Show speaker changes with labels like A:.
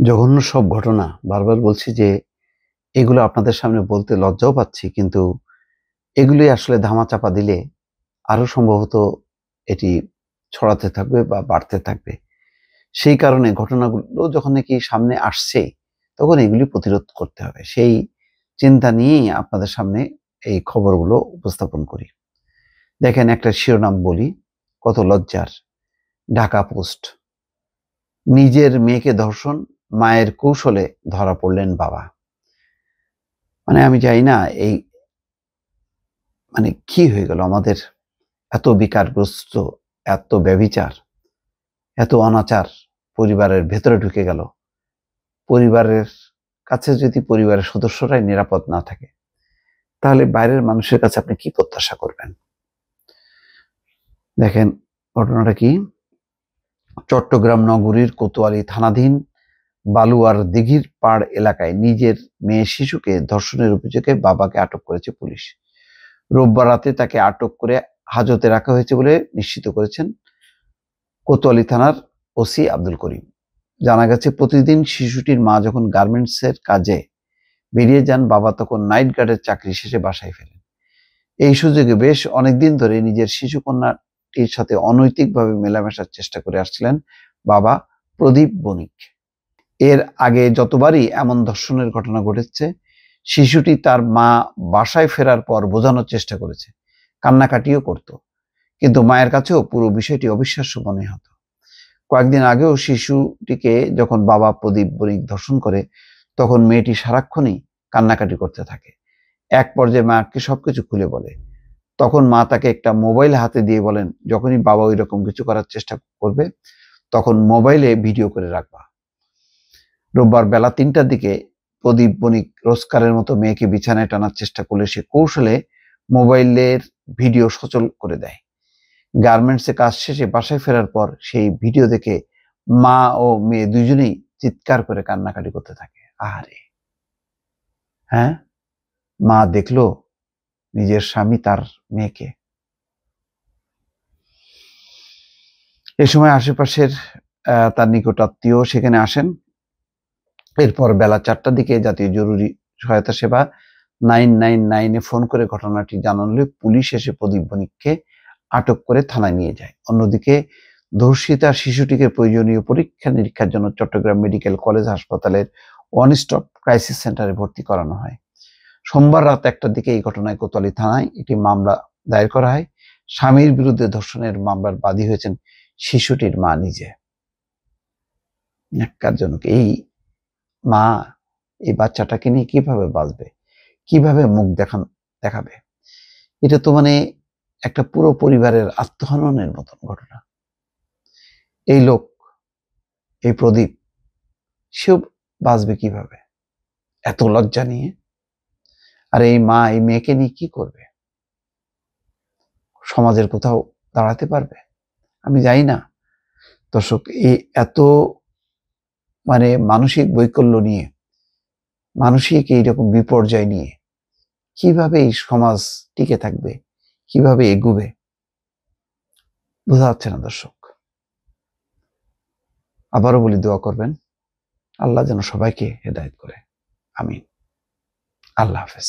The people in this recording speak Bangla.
A: জঘন্য সব ঘটনা বারবার বলছি যে এগুলো আপনাদের সামনে বলতে লজ্জাও পাচ্ছি, কিন্তু এগুলি আসলে ধামাচাপা দিলে আরো সম্ভবত এটি ছড়াতে থাকবে বা বাড়তে থাকবে। সেই কারণে ঘটনাগুলো যখন নাকি সামনে আসছে তখন এগুলি প্রতিরোধ করতে হবে, সেই চিন্তা নিয়েই আপনাদের সামনে এই খবরগুলো উপস্থাপন করি। দেখেন, একটা শিরোনাম বলি, কত লজ্জার। ঢাকা পোস্ট: নিজের মেয়েকে ধর্ষণ, মায়ের কৌশলে ধরা পড়লেন বাবা। মানে আমি জানি না এই কি হয়ে গেল আমাদের। এত বিকারগ্রস্ত, এত ব্যভিচার, এত অনাচার পরিবারের ভেতরে ঢুকে গেল। পরিবারের কাছে যদি পরিবারের সদস্যরাই নিরাপদ না থাকে, তাহলে বাইরের মানুষের কাছে আপনি কি প্রত্যাশা করবেন? দেখেন ঘটনাটা কি। চট্টগ্রাম নগরীর কোতোয়ালি থানাধীন বালুয়ার দিঘির পাড় এলাকায় নিজের মেয়ে শিশুকে ধর্ষণের অভিযোগে বাবাকে আটক করেছে পুলিশ। রোববার রাতে তাকে আটক করে হাজতে রাখা হয়েছে বলে নিশ্চিত করেছেন কোতোয়ালি থানার ওসি আব্দুল করিম। জানা গেছে, প্রতিদিন শিশুটির মা যখন গার্মেন্টসের কাজে বেরিয়ে যান, বাবা তখন নাইট গার্ডের চাকরি শেষে বাসায় ফেরেন। এই সুযোগে বেশ অনেকদিন ধরে নিজের শিশু কন্যাটির সাথে অনৈতিকভাবে মেলামেশার চেষ্টা করে আসছিলেন বাবা প্রদীপ বণিক। এর আগে যতবারই এমন ধর্ষণের ঘটনা ঘটেছে, শিশুটি তার মা বাসায় ফেরার পর বোঝানোর চেষ্টা করেছে, কান্নাকাটিও করত, কিন্তু মায়ের কাছেও পুরো বিষয়টি অবিশ্বাস্য মনে হতো। কয়েকদিন আগেও শিশুটিকে যখন বাবা প্রদীপ বণিক ধর্ষণ করে, তখন মেয়েটি সারাক্ষণই কান্নাকাটি করতে থাকে। এক পর্যায়ে মাকে সবকিছু খুলে বলে। তখন মা তাকে একটা মোবাইল হাতে দিয়ে বলেন, যখনই বাবা ওই রকম কিছু করার চেষ্টা করবে তখন মোবাইলে ভিডিও করে রাখবা। রোববার বেলা ৩টার দিকে প্রদীপ বণিক রোজকারের মতো মেয়েকে বিছানায় টানার চেষ্টা করলে সে কৌশলে মোবাইলের ভিডিও সচল করে দেয়। গার্মেন্টসে কাজ শেষে বাসায় ফেরার পর সেই ভিডিও দেখে মা ও মেয়ে দুজনেই চিৎকার করে কান্নাকাটি করতে থাকে। আহারে, হ্যাঁ, মা দেখলো নিজের স্বামী তার মেয়েকে। এ সময় আশেপাশের তার নিকট আত্মীয় সেখানে আসেন। এরপর বেলা 4টার দিকে জাতীয় জরুরি সহায়তা সেবা 999-এ ফোন করে ঘটনাটি জানালে পুলিশ এসে প্রদীপ বণিককে আটক করে থানায় নিয়ে যায়। অন্যদিকে ধর্ষিতা শিশুটিকে প্রয়োজনীয় পরীক্ষা নিরীক্ষার জন্য চট্টগ্রাম মেডিকেল কলেজ হাসপাতালের ওয়ান স্টপ ক্রাইসিস সেন্টারে ভর্তি করানো হয়। সোমবার রাত 1টার দিকে এই ঘটনায় কোতোয়ালি থানায় একটি মামলা দায়ের করা হয়। স্বামীর বিরুদ্ধে ধর্ষণের মামলার বাদী হয়েছেন শিশুটির মা নিজে। ন্যাক্কারজনক। এই মা এই বাচ্চাটাকে নিয়ে কিভাবে বাঁচবে, কিভাবে মুখ দেখাবে? এটা তো একটা পুরো পরিবারের আত্মহননের মতন ঘটনা। এই লোক, এই প্রদীপ, সেও বাঁচবে কিভাবে এত লজ্জা নিয়ে? আর এই মা এই মেয়েকে নিয়ে কি করবে? সমাজের কোথাও দাঁড়াতে পারবে? আমি জানি না। দর্শক, এই এত মানসিক বৈকল্য নিয়ে, মানসিক এইরকম বিপর্যয় নিয়ে কিভাবে এই সমাজ টিকে থাকবে, কিভাবে এগুবে, বোঝা যাচ্ছে না দর্শক। আবারও বলি, দোয়া করবেন, আল্লাহ যেন সবাইকে হেদায়েত করে। আমিন। আল্লাহ হাফেজ।